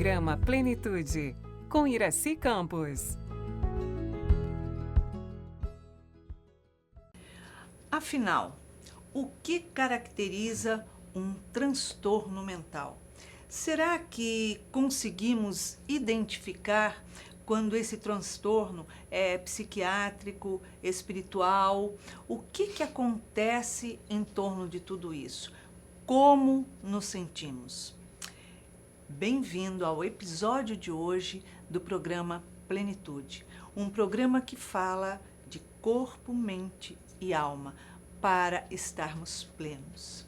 Programa Plenitude, com Iraci Campos. Afinal, o que caracteriza um transtorno mental? Será que conseguimos identificar quando esse transtorno é psiquiátrico, espiritual? O que acontece em torno de tudo isso? Como nos sentimos? Bem-vindo ao episódio de hoje do programa Plenitude, um programa que fala de corpo, mente e alma para estarmos plenos.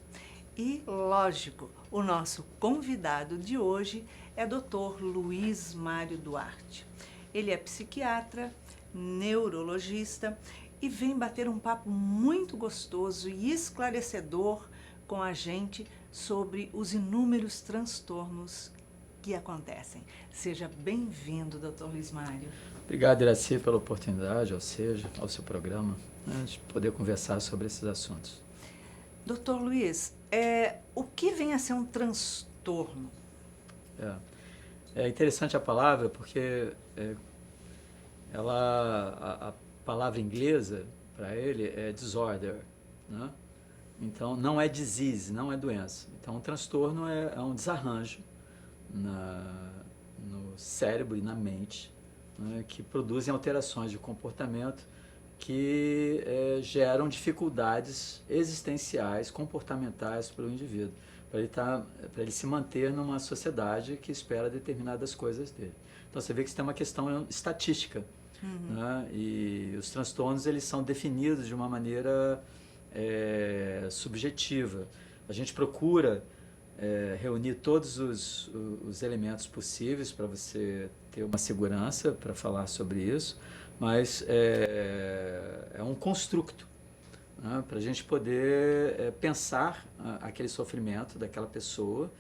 E, lógico, o nosso convidado de hoje é Dr. Luiz Mário Duarte. Ele é psiquiatra, neurologista e vem bater um papo muito gostoso e esclarecedor com a gente sobre os inúmeros transtornos que acontecem. Seja bem-vindo, Dr. Luiz Mário. Obrigado, Iraci, pela oportunidade, ao seu programa, de poder conversar sobre esses assuntos. Dr. Luiz, o que vem a ser um transtorno? É interessante a palavra porque a palavra inglesa para ele é disorder, né? Então não é disease, não é doença. Então um transtorno é um desarranjo no cérebro e na mente, né, que produzem alterações de comportamento que geram dificuldades existenciais, comportamentais para o indivíduo, para ele se manter numa sociedade que espera determinadas coisas dele. Então você vê que isso tem uma questão estatística, né, e os transtornos eles são definidos de uma maneira subjetiva. A gente procura reunir todos os elementos possíveis para você ter uma segurança para falar sobre isso, mas é um construto, né, para a gente poder pensar aquele sofrimento daquela pessoa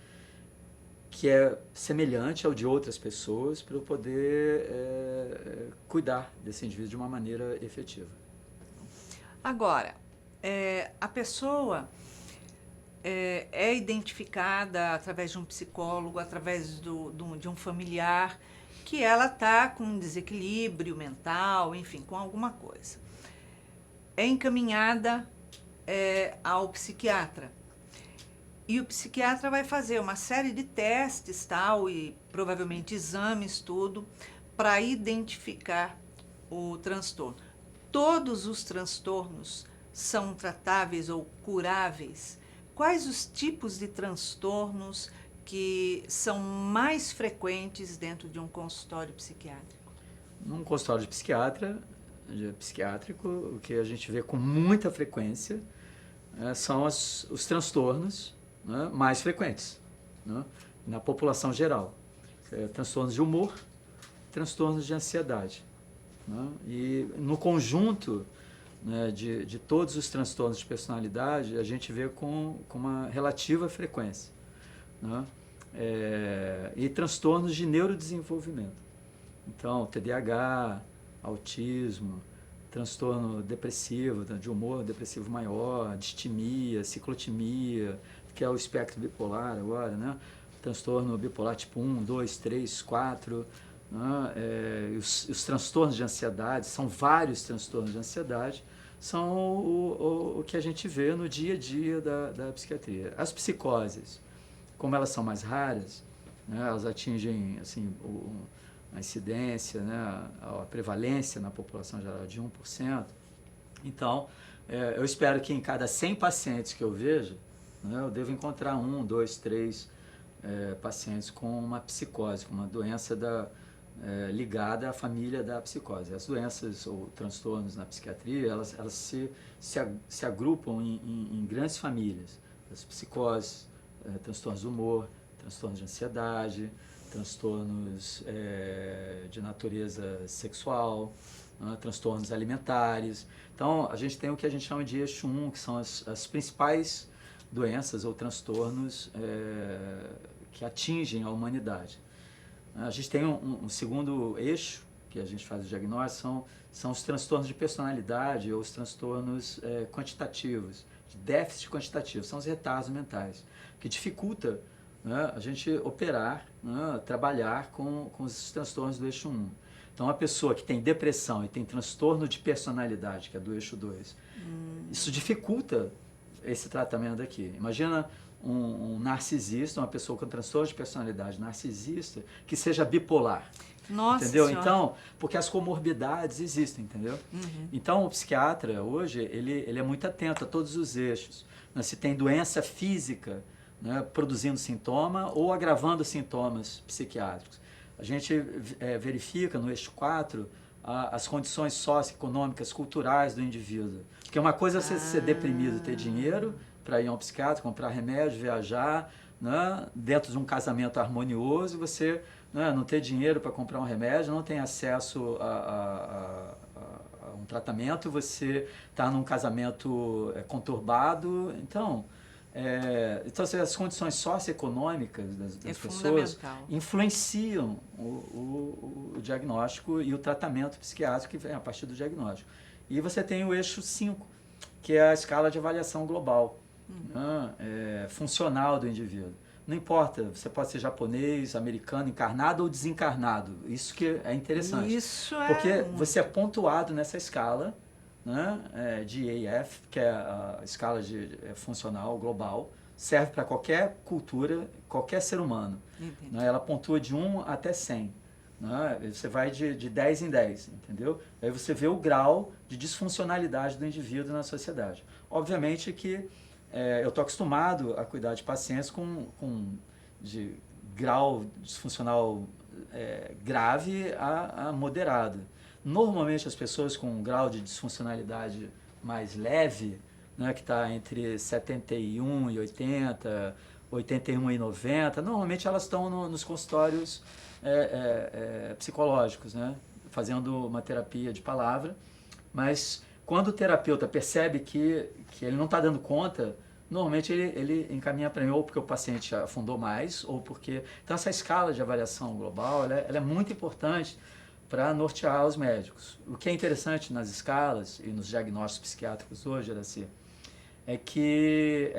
que é semelhante ao de outras pessoas, para eu poder cuidar desse indivíduo de uma maneira efetiva. Agora, a pessoa é identificada através de um psicólogo, através de um familiar, que ela está com um desequilíbrio mental, enfim, com alguma coisa. É encaminhada ao psiquiatra. E o psiquiatra vai fazer uma série de testes, tal, e provavelmente exames, tudo, para identificar o transtorno. Todos os transtornos são tratáveis ou curáveis? Quais os tipos de transtornos que são mais frequentes dentro de um consultório psiquiátrico? Num consultório de psiquiátrico, o que a gente vê com muita frequência são os transtornos, né, mais frequentes, né, na população geral. Transtornos de humor, transtornos de ansiedade, né, e no conjunto, né, de todos os transtornos de personalidade, a gente vê com uma relativa frequência, né, e transtornos de neurodesenvolvimento. Então, TDAH, autismo, transtorno depressivo, de humor depressivo maior, distimia, ciclotimia, que é o espectro bipolar agora, né? Transtorno bipolar tipo 1, 2, 3, 4, né? Os transtornos de ansiedade, são vários transtornos de ansiedade, são o que a gente vê no dia a dia da psiquiatria. As psicoses, como elas são mais raras, né, elas atingem assim, a incidência, né, a prevalência na população geral de 1%. Então, eu espero que em cada 100 pacientes que eu vejo, né, eu devo encontrar 1, 2, 3 pacientes com uma psicose, com uma doença ligada à família da psicose. As doenças ou transtornos na psiquiatria, elas se agrupam em grandes famílias. As psicoses, transtornos do humor, transtornos de ansiedade, transtornos de natureza sexual, né, transtornos alimentares. Então, a gente tem o que a gente chama de eixo 1, que são as principais doenças ou transtornos que atingem a humanidade. A gente tem um segundo eixo, que a gente faz o diagnóstico, são os transtornos de personalidade ou os transtornos quantitativos, de déficit quantitativo, são os retardos mentais, que dificulta né, a gente operar, né, trabalhar com os transtornos do eixo 1. Então, a pessoa que tem depressão e tem transtorno de personalidade, que é do eixo 2, isso dificulta esse tratamento aqui. Imagina um narcisista, uma pessoa com transtorno de personalidade narcisista, que seja bipolar. Nossa Entendeu? Senhora. Então, porque as comorbidades existem, entendeu? Então, o psiquiatra, hoje, ele é muito atento a todos os eixos. Né? Se tem doença física, né, produzindo sintoma ou agravando sintomas psiquiátricos. A gente verifica no eixo 4 as condições socioeconômicas, culturais do indivíduo. Porque uma coisa é você ser deprimido, ter dinheiro para ir a um psiquiatra, comprar remédio, viajar, né, dentro de um casamento harmonioso, você, né, não ter dinheiro para comprar um remédio, não tem acesso a um tratamento, você está num casamento conturbado. Então, as condições socioeconômicas das pessoas influenciam o diagnóstico e o tratamento psiquiátrico que vem a partir do diagnóstico. E você tem o eixo 5, que é a escala de avaliação global, né, funcional do indivíduo. Não importa, você pode ser japonês, americano, encarnado ou desencarnado. Isso que é interessante. Porque você é pontuado nessa escala, né, de EAF, que é a escala funcional global, serve para qualquer cultura, qualquer ser humano. Né? Ela pontua de 1 até 100. Né? Você vai de 10 em 10, entendeu? Aí você vê o grau de disfuncionalidade do indivíduo na sociedade. Obviamente que eu estou acostumado a cuidar de pacientes de grau disfuncional grave a moderado. Normalmente as pessoas com um grau de disfuncionalidade mais leve, né, que está entre 71 e 80, 81 e 90, normalmente elas estão nos consultórios psicológicos, né, fazendo uma terapia de palavra, mas quando o terapeuta percebe que ele não está dando conta, normalmente ele encaminha para mim ou porque o paciente afundou mais, ou porque... Então essa escala de avaliação global ela é muito importante para nortear os médicos. O que é interessante nas escalas e nos diagnósticos psiquiátricos hoje, Iraci, é que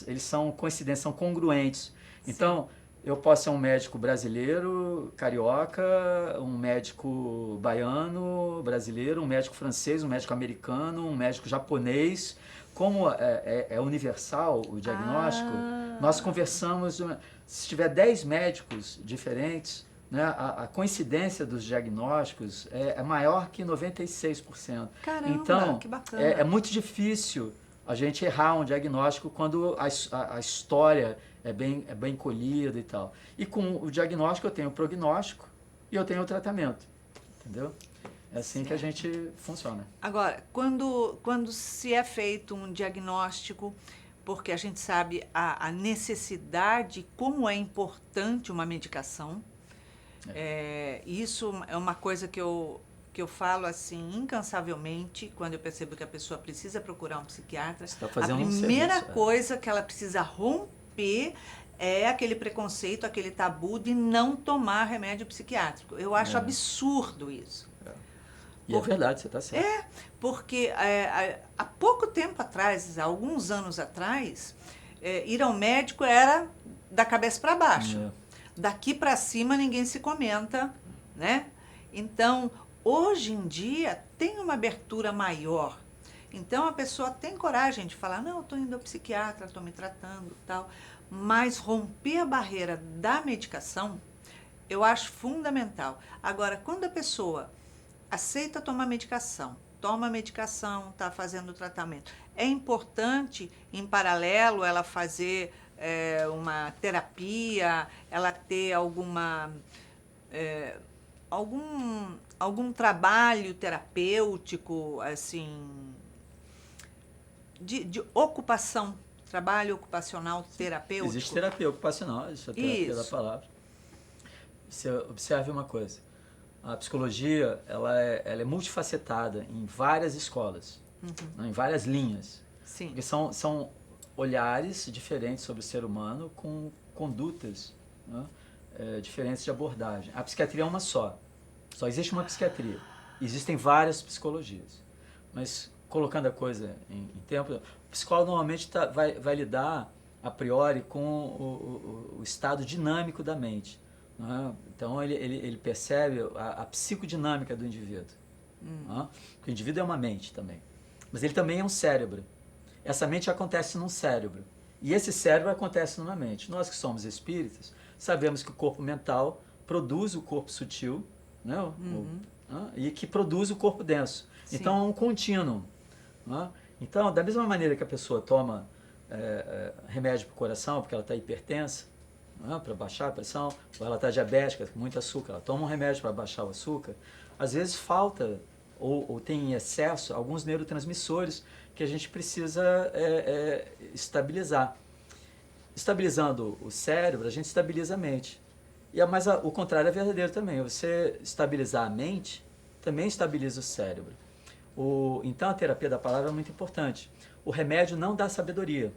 eles são coincidentes, são congruentes. Sim. Então, eu posso ser um médico brasileiro, carioca, um médico baiano, brasileiro, um médico francês, um médico americano, um médico japonês. Como é universal o diagnóstico, nós conversamos... Se tiver 10 médicos diferentes, né, a coincidência dos diagnósticos é maior que 96%. Caramba, então, que bacana. É muito difícil a gente errar um diagnóstico quando a história é bem colhida e tal. E com o diagnóstico eu tenho o prognóstico e eu tenho o tratamento, entendeu? É assim que a gente funciona. Agora, quando se é feito um diagnóstico, porque a gente sabe a necessidade, como é importante uma medicação, isso é uma coisa que eu falo assim incansavelmente quando eu percebo que a pessoa precisa procurar um psiquiatra. Você tá fazendo a primeira serviço, coisa que ela precisa romper é aquele preconceito, aquele tabu de não tomar remédio psiquiátrico. Eu acho absurdo isso. E é verdade, você está certo. Porque há pouco tempo atrás, há alguns anos atrás, ir ao médico era da cabeça para baixo. Daqui para cima ninguém se comenta, né? Então, hoje em dia, tem uma abertura maior. Então, a pessoa tem coragem de falar, não, eu estou indo ao psiquiatra, estou me tratando e tal. Mas romper a barreira da medicação, eu acho fundamental. Agora, quando a pessoa aceita tomar medicação, toma medicação, está fazendo o tratamento, é importante, em paralelo, ela fazer uma terapia, ela ter algum trabalho terapêutico, assim, de ocupação, trabalho ocupacional terapêutico. Existe terapia ocupacional, existe a terapia da palavra. Você observe uma coisa, a psicologia ela é multifacetada em várias escolas, né, em várias linhas. Sim. Porque são olhares diferentes sobre o ser humano com condutas, né, diferentes de abordagem. A psiquiatria é uma só existe uma psiquiatria. Existem várias psicologias. Mas, colocando a coisa em tempo, o psicólogo normalmente vai lidar a priori com o estado dinâmico da mente. Né? Então ele percebe a psicodinâmica do indivíduo. Né? O indivíduo é uma mente também, mas ele também é um cérebro. Essa mente acontece num cérebro e esse cérebro acontece numa mente. Nós que somos espíritas sabemos que o corpo mental produz o corpo sutil, né? E que produz o corpo denso. Sim. Então é um contínuo. Né? Então, da mesma maneira que a pessoa toma remédio para o coração porque ela está hipertensa, né? Para baixar a pressão, ou ela está diabética, com muito açúcar, ela toma um remédio para baixar o açúcar, às vezes falta ou tem em excesso alguns neurotransmissores que a gente precisa estabilizar. Estabilizando o cérebro, a gente estabiliza a mente. Mas o contrário é verdadeiro também. Você estabilizar a mente, também estabiliza o cérebro. Então a terapia da palavra é muito importante. O remédio não dá sabedoria.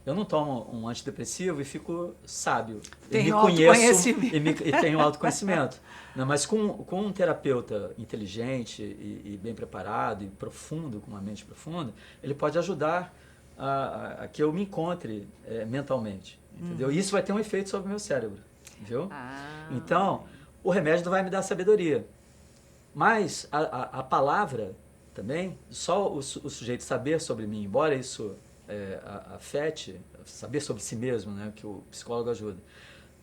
Eu não tomo um antidepressivo e fico sábio. Tenho autoconhecimento. E tenho autoconhecimento. Não, mas com um terapeuta inteligente e bem preparado e profundo, com uma mente profunda, ele pode ajudar a que eu me encontre mentalmente. Entendeu? E isso vai ter um efeito sobre o meu cérebro. Viu? Então, o remédio não vai me dar sabedoria. Mas a palavra também, só o sujeito saber sobre mim, embora isso afete, saber sobre si mesmo, né, que o psicólogo ajuda,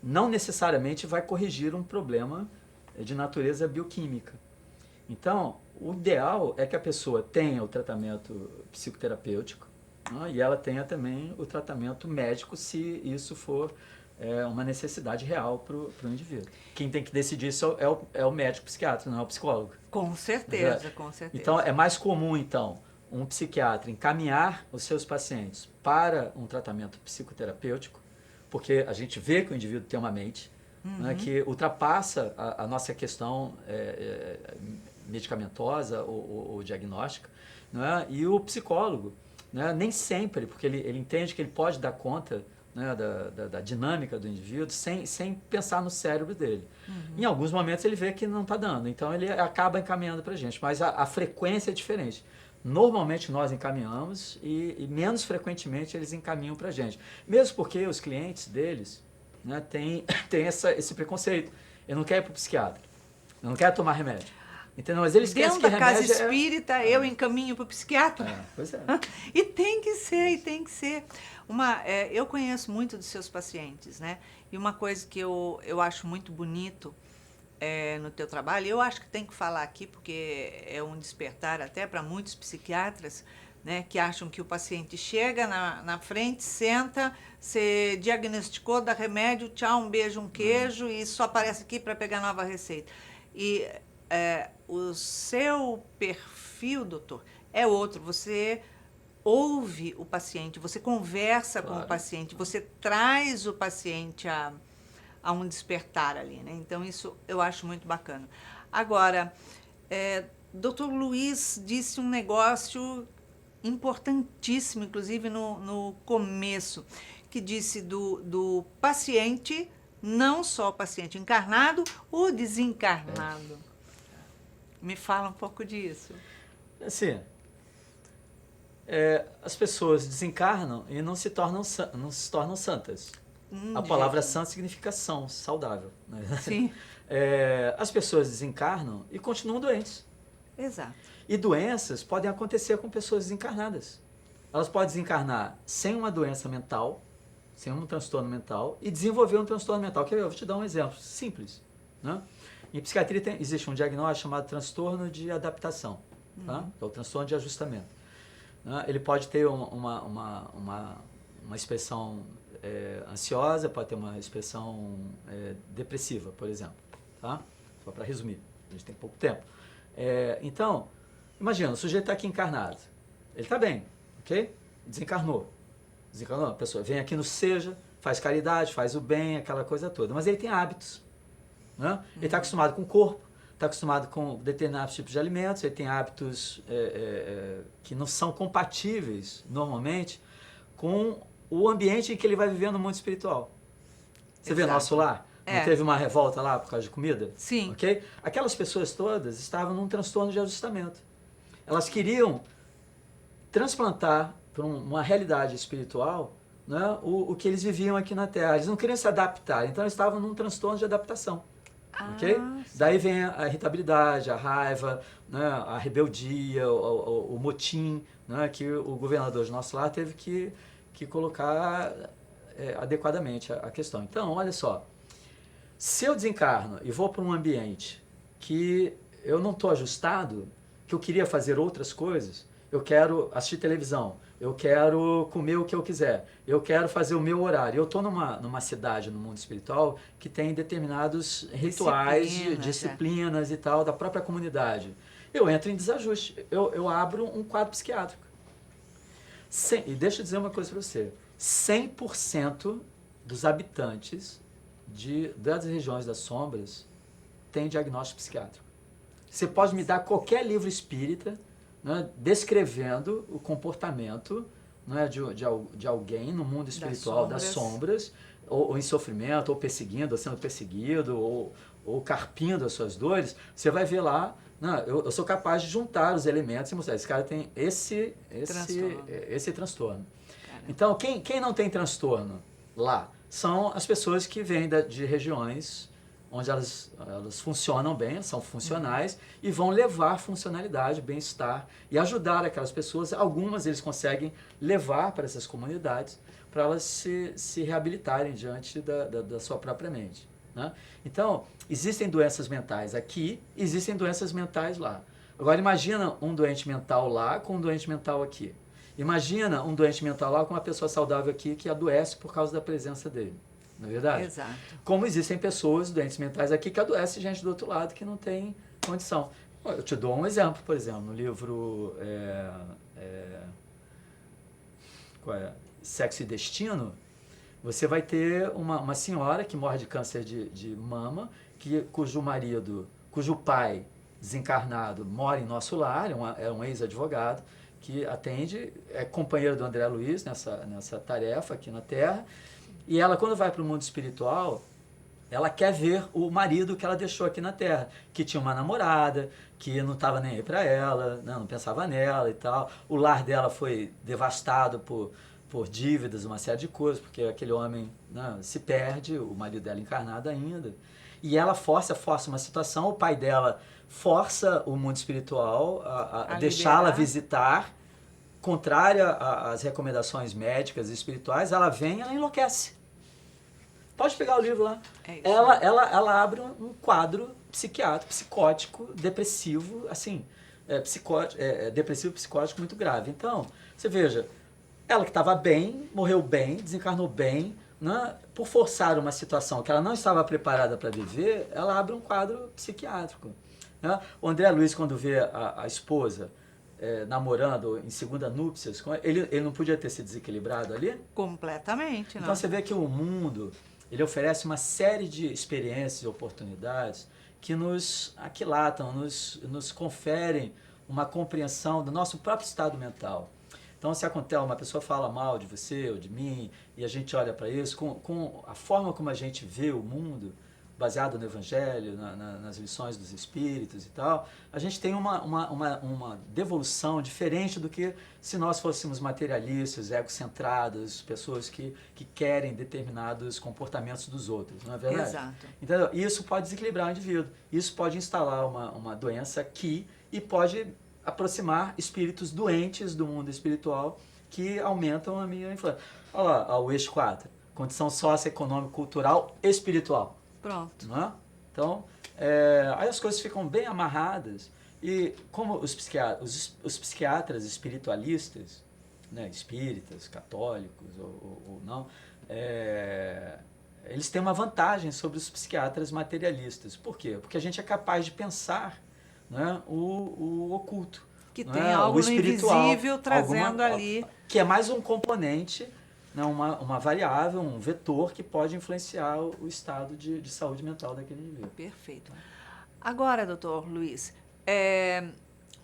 não necessariamente vai corrigir um problema de natureza bioquímica. Então, o ideal é que a pessoa tenha o tratamento psicoterapêutico, né, e ela tenha também o tratamento médico, se isso for uma necessidade real para o indivíduo. Quem tem que decidir isso é o médico psiquiatra, não é o psicólogo. Com certeza, com certeza. Então, é mais comum, então, um psiquiatra encaminhar os seus pacientes para um tratamento psicoterapêutico, porque a gente vê que o indivíduo tem uma mente, né, que ultrapassa a nossa questão medicamentosa ou diagnóstica, né, e o psicólogo, né, nem sempre, porque ele entende que ele pode dar conta, né, da dinâmica do indivíduo sem pensar no cérebro dele. Em alguns momentos ele vê que não está dando, então ele acaba encaminhando para a gente, mas a frequência é diferente. Normalmente nós encaminhamos e menos frequentemente eles encaminham para a gente. Mesmo porque os clientes deles, né, têm esse preconceito. Eu não quero ir para o psiquiatra, eu não quero tomar remédio. Entendeu? Mas eles dentro da casa espírita, eu encaminho para o psiquiatra. Pois é. E tem que ser, e tem que ser. Eu conheço muito dos seus pacientes, né? E uma coisa que eu acho muito bonito no teu trabalho, eu acho que tem que falar aqui, porque é um despertar até para muitos psiquiatras, né, que acham que o paciente chega na frente, senta, você diagnosticou, dá remédio, tchau, um beijo, um queijo, e só aparece aqui para pegar nova receita. E o seu perfil, doutor, é outro. Você ouve o paciente, você conversa com o paciente, você traz o paciente a um despertar ali, né? Então, isso eu acho muito bacana. Agora, doutor Luiz disse um negócio importantíssimo, inclusive no começo, que disse do paciente, não só o paciente encarnado, o desencarnado. Me fala um pouco disso. Assim, as pessoas desencarnam e não se tornam santas. A palavra sã significa são, saudável. Né? Sim. As pessoas desencarnam e continuam doentes. Exato. E doenças podem acontecer com pessoas desencarnadas. Elas podem desencarnar sem uma doença mental, sem um transtorno mental, e desenvolver um transtorno mental. Eu vou te dar um exemplo simples. Né? Em psiquiatria existe um diagnóstico chamado transtorno de adaptação, tá? Que é o transtorno de ajustamento. Né? Ele pode ter uma expressão ansiosa, pode ter uma expressão depressiva, por exemplo. Tá? Só para resumir, a gente tem pouco tempo. Então, imagina, o sujeito está aqui encarnado. Ele está bem, ok? Desencarnou. A pessoa vem aqui no Seja, faz caridade, faz o bem, aquela coisa toda. Mas ele tem hábitos. Né? Ele está acostumado com o corpo, está acostumado com determinados tipos de alimentos, ele tem hábitos que não são compatíveis, normalmente, com o ambiente em que ele vai viver no mundo espiritual. Você vê nosso lar? Não teve uma revolta lá por causa de comida? Sim. Okay? Aquelas pessoas todas estavam num transtorno de ajustamento. Elas queriam transplantar para uma realidade espiritual né, o que eles viviam aqui na Terra. Eles não queriam se adaptar, então eles estavam num transtorno de adaptação. Ok? Daí vem a irritabilidade, a raiva, né, a rebeldia, o motim, né, que o governador de nosso lar teve que colocar adequadamente a questão. Então, olha só, se eu desencarno e vou para um ambiente que eu não estou ajustado, que eu queria fazer outras coisas, eu quero assistir televisão, eu quero comer o que eu quiser, eu quero fazer o meu horário. Eu estou numa cidade, no mundo espiritual, que tem determinados rituais, disciplinas e tal, da própria comunidade. Eu entro em desajuste, eu abro um quadro psiquiátrico. E deixa eu dizer uma coisa para você, 100% dos habitantes das regiões das sombras têm diagnóstico psiquiátrico. Você pode me dar qualquer livro espírita, né, descrevendo o comportamento, né, de alguém no mundo espiritual das sombras, ou em sofrimento, ou perseguindo, ou sendo perseguido, ou carpindo as suas dores. Você vai ver lá, né, eu sou capaz de juntar os elementos e mostrar, esse cara tem esse transtorno. Então, quem não tem transtorno lá são as pessoas que vêm de regiões onde elas funcionam bem, são funcionais, e vão levar funcionalidade, bem-estar e ajudar aquelas pessoas. Algumas eles conseguem levar para essas comunidades para elas se reabilitarem diante da sua própria mente, né? Então, existem doenças mentais aqui, existem doenças mentais lá. Agora, imagina um doente mental lá com um doente mental aqui. Imagina um doente mental lá com uma pessoa saudável aqui que adoece por causa da presença dele. Não é verdade? Exato. Como existem pessoas, doentes mentais aqui, que adoecem gente do outro lado que não tem condição. Eu te dou um exemplo, por exemplo, no livro Sexo e Destino, você vai ter uma senhora que morre de câncer de mama, cujo pai desencarnado mora em nosso lar, é um ex-advogado, que atende, é companheiro do André Luiz nessa tarefa aqui na Terra. E ela, quando vai para o mundo espiritual, ela quer ver o marido que ela deixou aqui na Terra, que tinha uma namorada, que não estava nem aí para ela, né, não pensava nela e tal. O lar dela foi devastado por dívidas, uma série de coisas, porque aquele homem, né, se perde, o marido dela encarnado ainda. E ela força uma situação, o pai dela força o mundo espiritual a deixá-la visitar, contrária às recomendações médicas e espirituais. Ela vem, ela enlouquece. Pode pegar o livro lá. Ela abre um quadro psiquiátrico, psicótico, depressivo, assim, depressivo, psicótico muito grave. Então, você veja, ela que estava bem, morreu bem, desencarnou bem, né? Por forçar uma situação que ela não estava preparada para viver, ela abre um quadro psiquiátrico, né? O André Luiz, quando vê a esposa namorando em segunda núpcias, ele não podia ter se desequilibrado ali? Completamente, não. Então você vê que o mundo, ele oferece uma série de experiências e oportunidades que nos aquilatam, nos conferem uma compreensão do nosso próprio estado mental. Então, se acontece, uma pessoa fala mal de você ou de mim, e a gente olha para isso, com a forma como a gente vê o mundo, baseado no Evangelho, nas lições dos Espíritos e tal, a gente tem uma devolução diferente do que se nós fôssemos materialistas, egocentrados, pessoas que querem determinados comportamentos dos outros, não é verdade? Exato. Então, isso pode desequilibrar o indivíduo, isso pode instalar uma doença aqui e pode aproximar espíritos doentes do mundo espiritual que aumentam a minha influência. Olha lá, o eixo 4, condição socioeconômica, cultural, espiritual. Pronto. Não é? Então, aí as coisas ficam bem amarradas. E como os psiquiatras espiritualistas, né, espíritas, católicos ou não, eles têm uma vantagem sobre os psiquiatras materialistas. Por quê? Porque a gente é capaz de pensar, né, o oculto. Que tem algo no invisível trazendo ali. Que é mais um componente, né, uma variável, um vetor que pode influenciar o estado de saúde mental daquele indivíduo. Perfeito. Agora, doutor Luiz,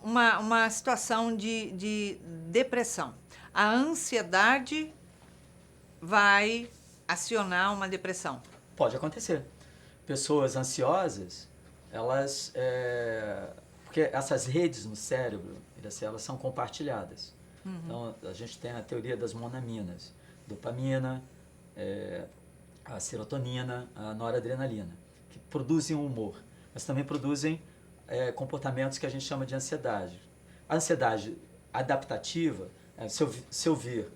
uma situação de depressão. A ansiedade vai acionar uma depressão? Pode acontecer. Pessoas ansiosas, elas... porque essas redes no cérebro, elas são compartilhadas. Uhum. Então, a gente tem a teoria das monaminas. dopamina, a serotonina, a noradrenalina, que produzem o humor, mas também produzem comportamentos que a gente chama de ansiedade. A ansiedade adaptativa, se eu vir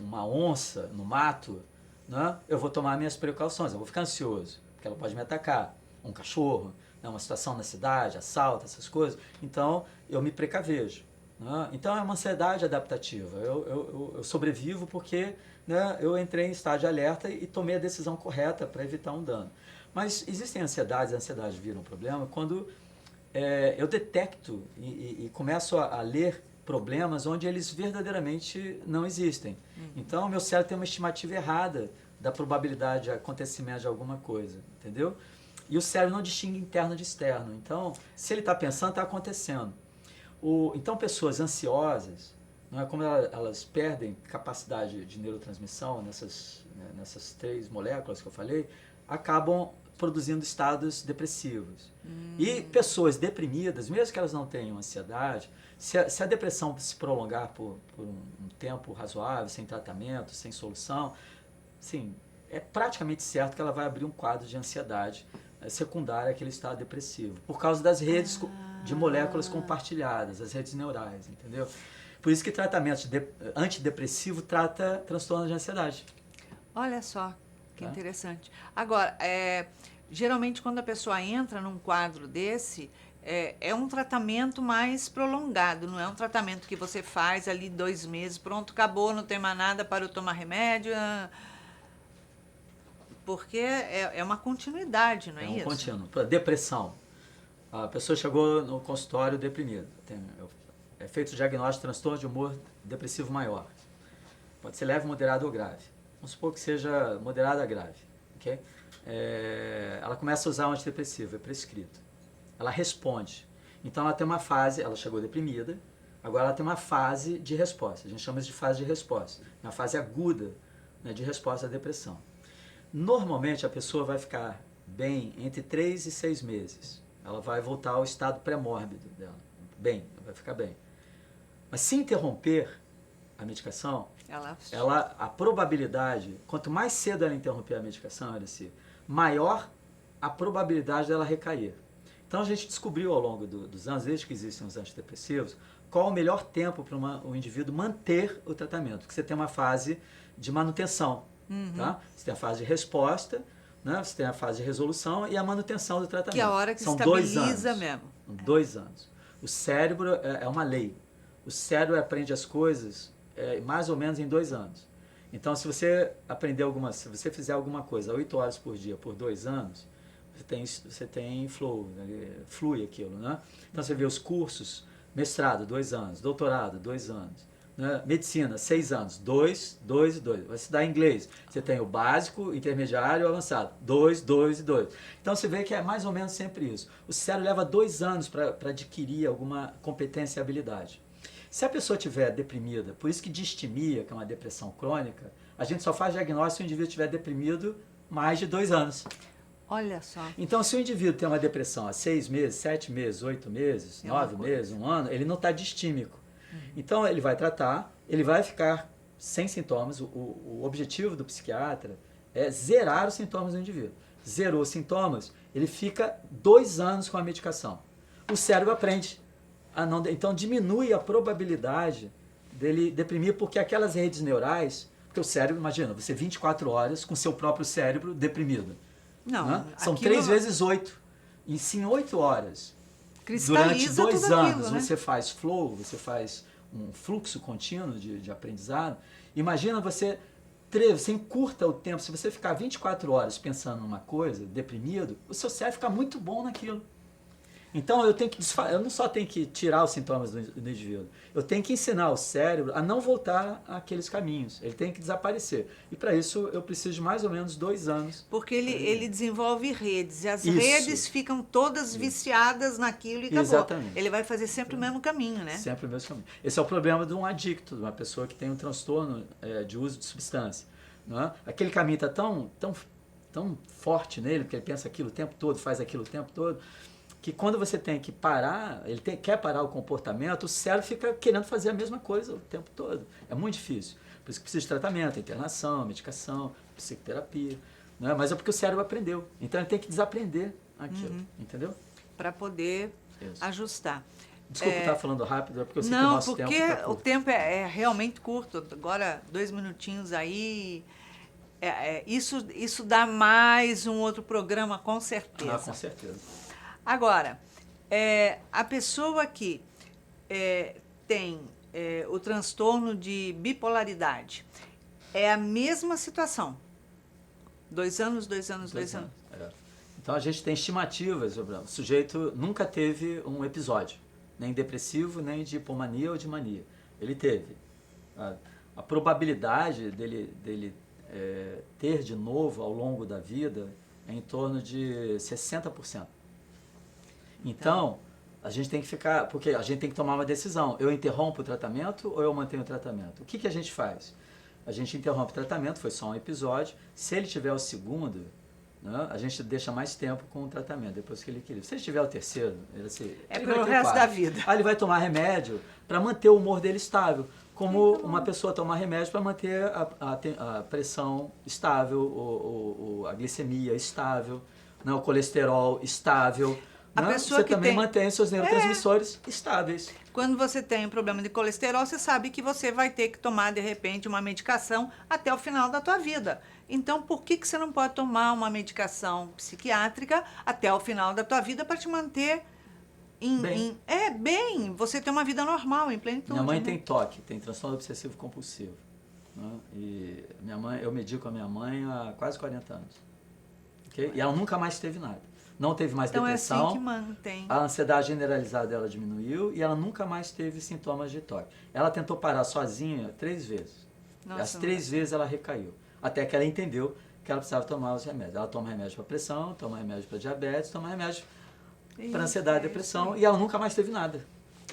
uma onça no mato, né, eu vou tomar minhas precauções, eu vou ficar ansioso, porque ela pode me atacar. Um cachorro, né, uma situação na cidade, assalto, essas coisas. Então, eu me precavejo. Né? Então, é uma ansiedade adaptativa. Eu sobrevivo porque, né, eu entrei em estado de alerta e tomei a decisão correta para evitar um dano. Mas existem ansiedades, a ansiedade vira um problema quando eu detecto e começo a ler problemas onde eles verdadeiramente não existem. Então, meu cérebro tem uma estimativa errada da probabilidade de acontecimento de alguma coisa, entendeu? E o cérebro não distingue interno de externo. Então, se ele está pensando, está acontecendo. Então, pessoas ansiosas, não é como elas perdem capacidade de neurotransmissão nessas 3 moléculas que eu falei, acabam produzindo estados depressivos. E pessoas deprimidas, mesmo que elas não tenham ansiedade, se a depressão se prolongar por um tempo razoável, sem tratamento, sem solução, sim, é praticamente certo que ela vai abrir um quadro de ansiedade secundária àquele estado depressivo, por causa das redes de moléculas compartilhadas, as redes neurais, entendeu? Por isso que tratamento antidepressivo trata transtorno de ansiedade. Olha só, que interessante. Agora, geralmente quando a pessoa entra num quadro desse, é um tratamento mais prolongado, não é um tratamento que você faz ali 2 meses, pronto, acabou, não tem mais nada, para eu tomar remédio, porque é uma continuidade, não é isso? É um contínuo. Depressão. A pessoa chegou no consultório deprimida. É feito o diagnóstico de transtorno de humor depressivo maior. Pode ser leve, moderado ou grave. Vamos supor que seja moderado a grave. Okay? Ela começa a usar um antidepressivo, é prescrito. Ela responde. Então ela tem uma fase, ela chegou deprimida, agora ela tem uma fase de resposta. A gente chama isso de fase de resposta. Uma fase aguda, né, de resposta à depressão. Normalmente a pessoa vai ficar bem entre 3 e 6 meses. Ela vai voltar ao estado pré-mórbido dela. Bem, ela vai ficar bem. Mas se interromper a medicação, a probabilidade, quanto mais cedo ela interromper a medicação, maior a probabilidade dela recair. Então a gente descobriu ao longo dos anos, desde que existem os antidepressivos, qual o melhor tempo para o indivíduo manter o tratamento. Porque você tem uma fase de manutenção. Tá? Você tem a fase de resposta, né? Você tem a fase de resolução e a manutenção do tratamento. Que é a hora que São estabiliza 2 anos. mesmo. 2 anos. O cérebro é uma lei. O cérebro aprende as coisas mais ou menos em 2 anos. Então, se você se você fizer alguma coisa 8 horas por dia por 2 anos, você tem flow, né? Flui aquilo, né? Então, você vê os cursos, mestrado, 2 anos, doutorado, 2 anos. Né? Medicina, 6 anos, 2, 2 e 2. Vai estudar inglês, você tem o básico, intermediário e avançado, 2, 2 e 2. Então você vê que é mais ou menos sempre isso. O cérebro leva 2 anos para adquirir alguma competência e habilidade. Se a pessoa estiver deprimida, por isso que distimia, que é uma depressão crônica, a gente só faz diagnóstico se o indivíduo estiver deprimido mais de 2 anos. Olha só. Então, se o indivíduo tem uma depressão há 6 meses, 7 meses, 8 meses, 9 meses, 1 ano, ele não está distímico. Então ele vai tratar, ele vai ficar sem sintomas. O objetivo do psiquiatra é zerar os sintomas do indivíduo. Zerou os sintomas, ele fica 2 anos com a medicação. O cérebro aprende a não... Então diminui a probabilidade dele deprimir, porque aquelas redes neurais... Porque o cérebro, imagina, você 24 horas com seu próprio cérebro deprimido. Não, né? São 3 vezes 8. E se em 8 horas... Durante 2 anos né? Você faz flow, você faz um fluxo contínuo de aprendizado. Imagina você encurta o tempo. Se você ficar 24 horas pensando numa coisa, deprimido, o seu cérebro fica muito bom naquilo. Então eu não só tenho que tirar os sintomas do indivíduo, eu tenho que ensinar o cérebro a não voltar àqueles caminhos. Ele tem que desaparecer. E para isso eu preciso de mais ou menos 2 anos. Porque ele desenvolve redes e as redes ficam todas viciadas naquilo e acabou. Exatamente. Ele vai fazer sempre o mesmo caminho, né? Sempre o mesmo caminho. Esse é o problema de um adicto, de uma pessoa que tem um transtorno de uso de substância. Não é? Aquele caminho está tão forte nele, porque ele pensa aquilo o tempo todo, faz aquilo o tempo todo, que quando você tem que parar, quer parar o comportamento, o cérebro fica querendo fazer a mesma coisa o tempo todo. É muito difícil. Por isso que precisa de tratamento, internação, medicação, psicoterapia. Né? Mas é porque o cérebro aprendeu. Então ele tem que desaprender aquilo, entendeu? Para poder Isso. ajustar. Desculpa estar falando rápido, é porque eu sei que o Não, nosso tempo porque tá o curto. tempo é realmente curto. Agora, 2 minutinhos aí. Isso dá mais um outro programa, com certeza. Ah, com certeza. Agora, a pessoa que tem o transtorno de bipolaridade, é a mesma situação. 2 anos, 2 anos, 2 anos. É. Então a gente tem estimativas, o sujeito nunca teve um episódio, nem depressivo, nem de hipomania ou de mania. Ele teve. A probabilidade dele ter de novo ao longo da vida é em torno de 60%. Então, a gente tem que ficar, porque a gente tem que tomar uma decisão. Eu interrompo o tratamento ou eu mantenho o tratamento? O que a gente faz? A gente interrompe o tratamento, foi só um episódio. Se ele tiver o segundo, né, a gente deixa mais tempo com o tratamento, depois que ele equilibra. Se ele tiver o terceiro, ele pelo vai ter resto 4. da vida. Aí ele vai tomar remédio para manter o humor dele estável. Como uma pessoa toma remédio para manter a pressão estável, a glicemia estável, né, o colesterol estável. A Né? pessoa Você que também tem- mantém seus neurotransmissores estáveis. Quando você tem um problema de colesterol, você sabe que você vai ter que tomar, de repente, uma medicação até o final da tua vida. Então, por que você não pode tomar uma medicação psiquiátrica até o final da tua vida para te manter Bem. bem, você ter uma vida normal, em plenitude. Minha mãe né? tem TOC, tem transtorno obsessivo compulsivo. Né? E eu medico a minha mãe há quase 40 anos. Okay? E ela nunca mais teve nada. Não teve mais Então depressão. é assim que mantém. A ansiedade generalizada dela diminuiu e ela nunca mais teve sintomas de TOC. Ela tentou parar sozinha 3 vezes. Nossa, As não 3 vezes ela recaiu. Até que ela entendeu que ela precisava tomar os remédios. Ela toma remédio para pressão, toma remédio para diabetes, toma remédio para ansiedade e depressão. E ela nunca mais teve nada.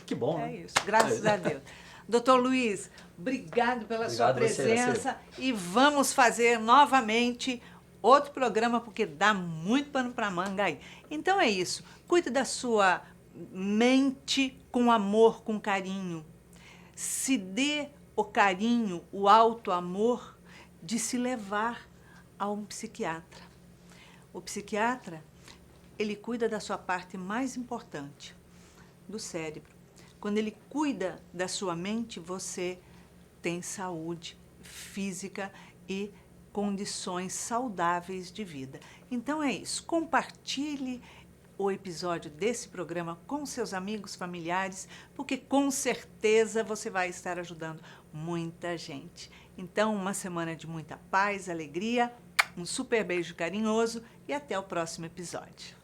Que bom, né? É isso, graças a Deus. Doutor Luiz, obrigado pela sua Obrigado você, presença e vamos fazer novamente outro programa, porque dá muito pano para manga aí. Então é isso, cuide da sua mente com amor, com carinho. Se dê o carinho, o alto amor de se levar a um psiquiatra. O psiquiatra, ele cuida da sua parte mais importante, do cérebro. Quando ele cuida da sua mente, você tem saúde física e condições saudáveis de vida. Então é isso. Compartilhe o episódio desse programa com seus amigos, familiares, porque com certeza você vai estar ajudando muita gente. Então, uma semana de muita paz, alegria, um super beijo carinhoso e até o próximo episódio.